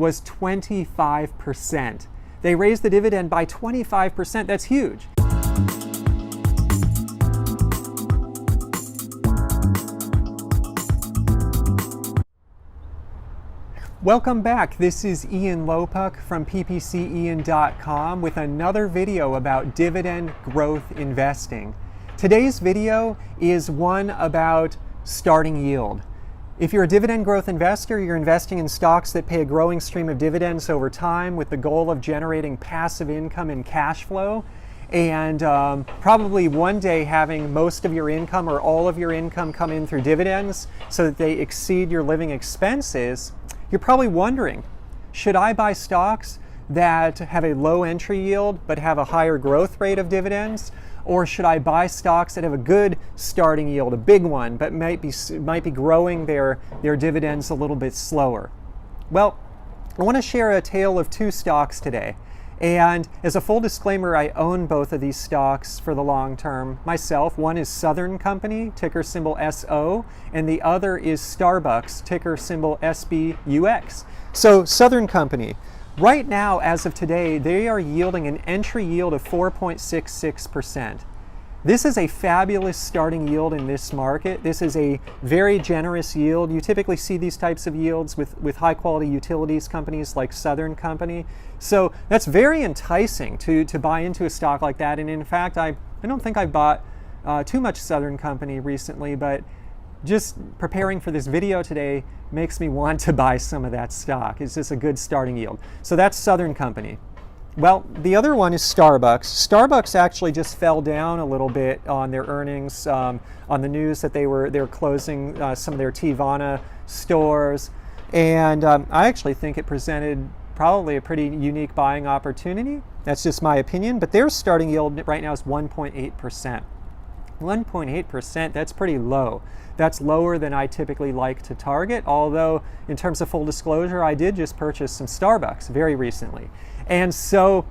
was 25%. They raised the dividend by 25%. That's huge. Welcome back. This is Ian Lopuk from ppcian.com with another video about dividend growth investing. Today's video is one about starting yield. If you're a dividend growth investor, you're investing in stocks that pay a growing stream of dividends over time with the goal of generating passive income and cash flow, and probably one day having most of your income or all of your income come in through dividends so that they exceed your living expenses. You're probably wondering, should I buy stocks that have a low entry yield but have a higher growth rate of dividends? Or should I buy stocks that have a good starting yield, a big one, but might be growing their dividends a little bit slower? Well, I want to share a tale of two stocks today. And as a full disclaimer, I own both of these stocks for the long term myself. One is Southern Company, ticker symbol SO, and the other is Starbucks, ticker symbol SBUX. So Southern Company, right now, as of today, they are yielding an entry yield of 4.66%. This is a fabulous starting yield in this market. This is a very generous yield. You typically see these types of yields with high quality utilities companies like Southern Company. So that's very enticing to buy into a stock like that. And in fact, I don't think I bought too much Southern Company recently, but just preparing for this video today makes me want to buy some of that stock. It's just a good starting yield. So that's Southern Company. Well, the other one is Starbucks. Starbucks actually just fell down a little bit on their earnings, on the news that they were closing some of their Teavana stores, and I actually think it presented probably a pretty unique buying opportunity. That's just my opinion, but their starting yield right now is 1.8%. 1.8%, that's pretty low. That's lower than I typically like to target, although in terms of full disclosure, I did just purchase some Starbucks very recently. And so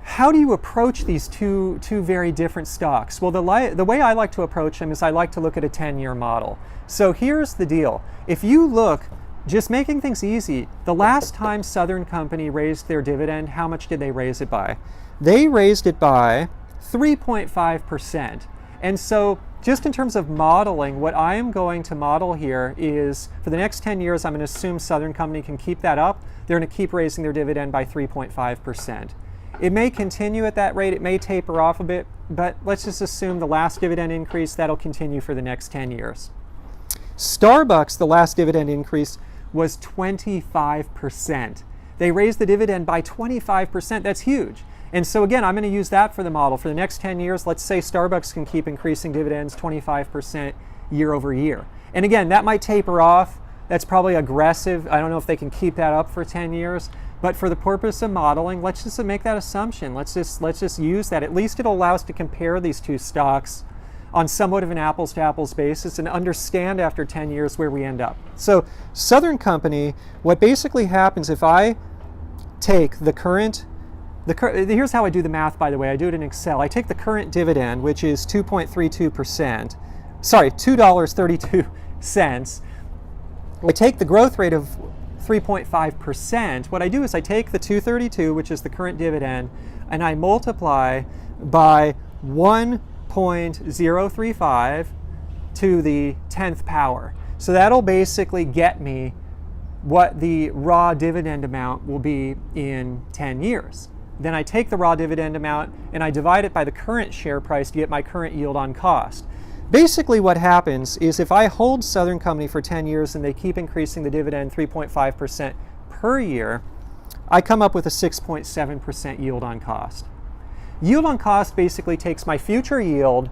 how do you approach these two very different stocks? Well, the way I like to approach them is I like to look at a 10-year model. So here's the deal. If you look, just making things easy, the last time Southern Company raised their dividend, how much did they raise it by? They raised it by 3.5%. And so just in terms of modeling, what I am going to model here is for the next 10 years, I'm going to assume Southern Company can keep that up. They're going to keep raising their dividend by 3.5%. It may continue at that rate. It may taper off a bit, but let's just assume the last dividend increase, that'll continue for the next 10 years. Starbucks, the last dividend increase was 25%. They raised the dividend by 25%. That's huge. And so again, I'm going to use that for the model. For the next 10 years, let's say Starbucks can keep increasing dividends 25% year over year. And again, that might taper off. That's probably aggressive. I don't know if they can keep that up for 10 years. But for the purpose of modeling, let's just make that assumption. Let's just use that. At least it'll allow us to compare these two stocks on somewhat of an apples-to-apples basis and understand after 10 years where we end up. So Southern Company, what basically happens if I take here's how I do the math, by the way. I do it in Excel. I take the current dividend, which is 2.32%. Sorry, $2.32. I take the growth rate of 3.5%. What I do is I take the 232, which is the current dividend, and I multiply by 1.035 to the 10th power. So that'll basically get me what the raw dividend amount will be in 10 years. Then I take the raw dividend amount and I divide it by the current share price to get my current yield on cost. Basically what happens is if I hold Southern Company for 10 years and they keep increasing the dividend 3.5% per year, I come up with a 6.7% yield on cost. Yield on cost basically takes my future yield,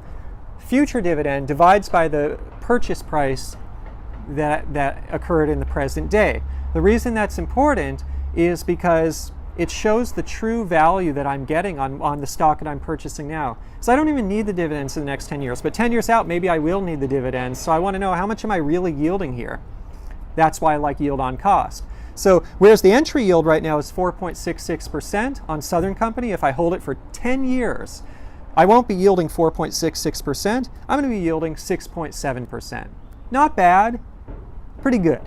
future dividend, divides by the purchase price that occurred in the present day. The reason that's important is because it shows the true value that I'm getting on the stock that I'm purchasing now. So I don't even need the dividends in the next 10 years, but 10 years out, maybe I will need the dividends. So I want to know, how much am I really yielding here? That's why I like yield on cost. So whereas the entry yield right now is 4.66% on Southern Company, if I hold it for 10 years, I won't be yielding 4.66%. I'm going to be yielding 6.7%. Not bad, pretty good.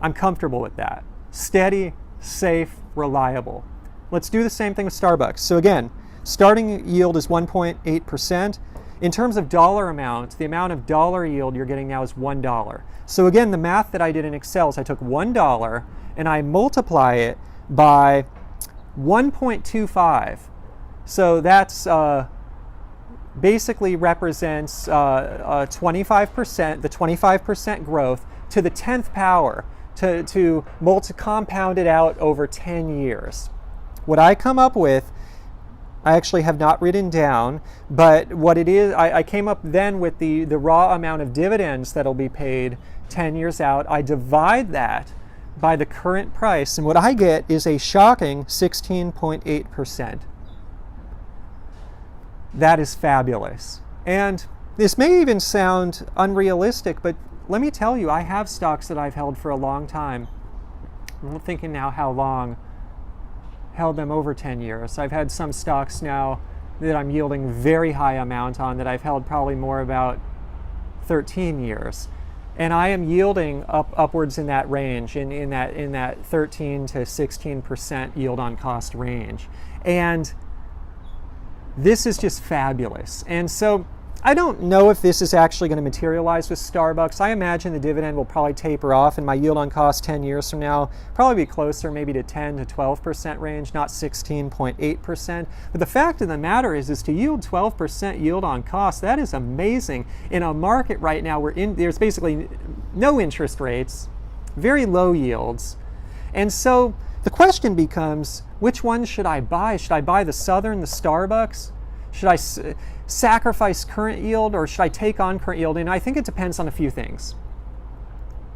I'm comfortable with that. steady, safe, reliable. Let's do the same thing with Starbucks. So again, starting yield is 1.8%. In terms of dollar amount, the amount of dollar yield you're getting now is $1. So again, the math that I did in Excel is I took $1 and I multiply it by 1.25. So that's basically represents 25%, the 25% growth to the 10th power to compound it out over 10 years. What I come up with, I actually have not written down, but what it is, I came up then with the raw amount of dividends that'll be paid 10 years out. I divide that by the current price, and what I get is a shocking 16.8%. That is fabulous. And this may even sound unrealistic, but let me tell you, I have stocks that I've held for a long time. I'm thinking now how long. Held them over 10 years. I've had some stocks now that I'm yielding very high amount on that I've held probably more about 13 years. And I am yielding upwards in that range, in that 13 to 16% yield on cost range. And this is just fabulous. And so I don't know if this is actually going to materialize with Starbucks. I imagine the dividend will probably taper off and my yield on cost 10 years from now probably be closer maybe to 10 to 12% range, not 16.8%. But the fact of the matter is to yield 12% yield on cost, that is amazing in a market right now where there's basically no interest rates, very low yields. And so the question becomes, which one should I buy? Should I buy the Southern, the Starbucks? Should I sacrifice current yield or should I take on current yield? And I think it depends on a few things.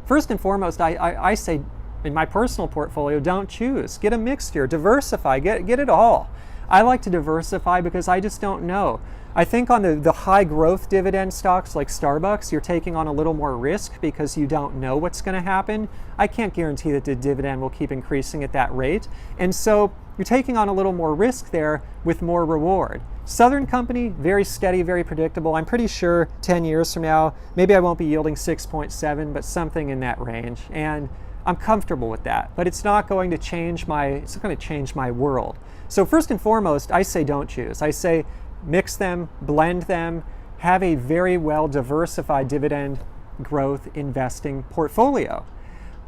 First and foremost, I say in my personal portfolio, don't choose. Get a mixture, diversify, get it all. I like to diversify because I just don't know. I think on the high growth dividend stocks like Starbucks, you're taking on a little more risk because you don't know what's going to happen. I can't guarantee that the dividend will keep increasing at that rate. And so you're taking on a little more risk there with more reward. Southern Company, very steady, very predictable. I'm pretty sure 10 years from now, maybe I won't be yielding 6.7, but something in that range. And I'm comfortable with that, but it's not going to change my world. So first and foremost, I say don't choose. I say mix them, blend them, have a very well diversified dividend growth investing portfolio.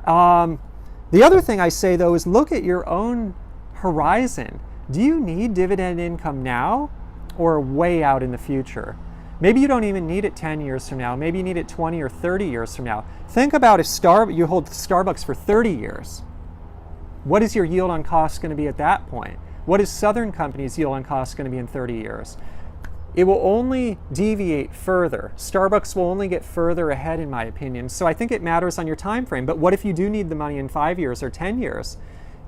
The other thing I say though is look at your own horizon. Do you need dividend income now or way out in the future? Maybe you don't even need it 10 years from now. Maybe you need it 20 or 30 years from now. Think about if you hold Starbucks for 30 years. What is your yield on cost going to be at that point? What is Southern Company's yield on cost going to be in 30 years? It will only deviate further. Starbucks will only get further ahead, in my opinion. So I think it matters on your time frame. But what if you do need the money in 5 years or 10 years?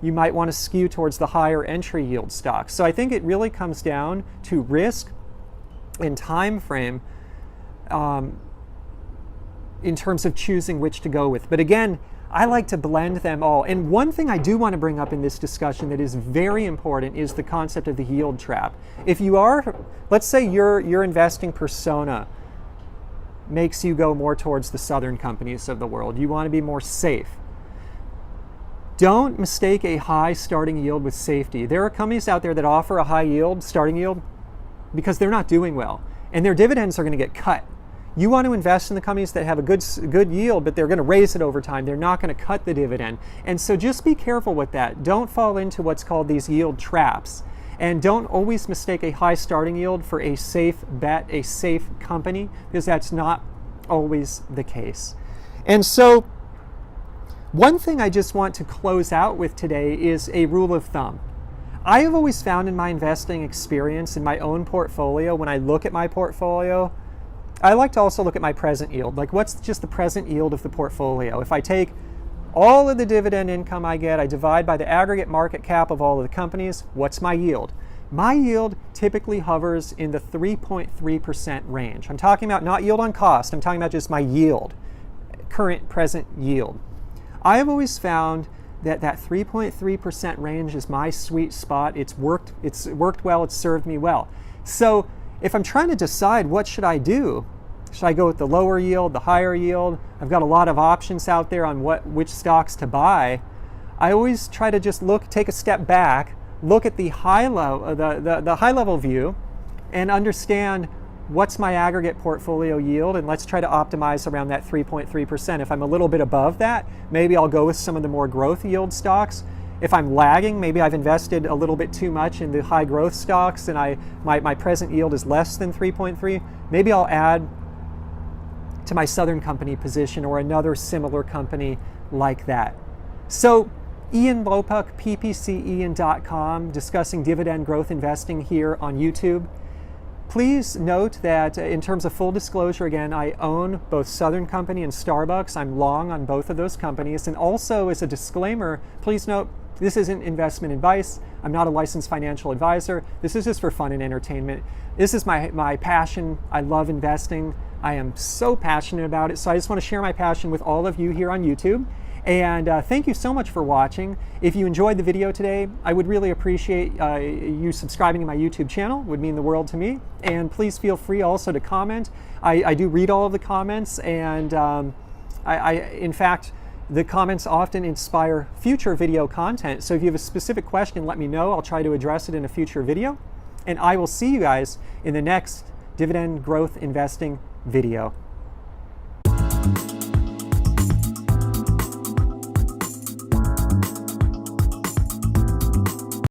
You might want to skew towards the higher entry yield stocks. So I think it really comes down to risk and time frame in terms of choosing which to go with. But again, I like to blend them all. And one thing I do want to bring up in this discussion that is very important is the concept of the yield trap. If you are, let's say your investing persona makes you go more towards the Southern Companies of the world. You want to be more safe. Don't mistake a high starting yield with safety. There are companies out there that offer a high yield, starting yield, because they're not doing well. And their dividends are going to get cut. You want to invest in the companies that have a good yield, but they're going to raise it over time. They're not going to cut the dividend. And so just be careful with that. Don't fall into what's called these yield traps. And don't always mistake a high starting yield for a safe bet, a safe company, because that's not always the case. And so one thing I just want to close out with today is a rule of thumb. I have always found in my investing experience in my own portfolio, when I look at my portfolio, I like to also look at my present yield. Like, what's just the present yield of the portfolio? If I take all of the dividend income I get, I divide by the aggregate market cap of all of the companies, what's my yield? My yield typically hovers in the 3.3% range. I'm talking about not yield on cost, I'm talking about just my yield, current present yield. I have always found that 3.3% range is my sweet spot. It's worked well, it's served me well. So if I'm trying to decide what should I do, should I go with the lower yield, the higher yield? I've got a lot of options out there on which stocks to buy. I always try to just take a step back, look at the high level view, and understand what's my aggregate portfolio yield, and let's try to optimize around that 3.3%. If I'm a little bit above that, maybe I'll go with some of the more growth yield stocks. If I'm lagging, maybe I've invested a little bit too much in the high growth stocks and my present yield is less than 3.3, maybe I'll add to my Southern Company position or another similar company like that. So Ian Lopuck, ppcian.com, discussing dividend growth investing here on YouTube. Please note that in terms of full disclosure, again, I own both Southern Company and SBUX. I'm long on both of those companies. And also, as a disclaimer, please note, this isn't investment advice. I'm not a licensed financial advisor. This is just for fun and entertainment. This is my passion. I love investing. I am so passionate about it. So I just want to share my passion with all of you here on YouTube. And thank you so much for watching. If you enjoyed the video today, I would really appreciate you subscribing to my YouTube channel. It would mean the world to me. And please feel free also to comment. I do read all of the comments, and in fact, the comments often inspire future video content. So if you have a specific question, let me know. I'll try to address it in a future video. And I will see you guys in the next dividend growth investing video.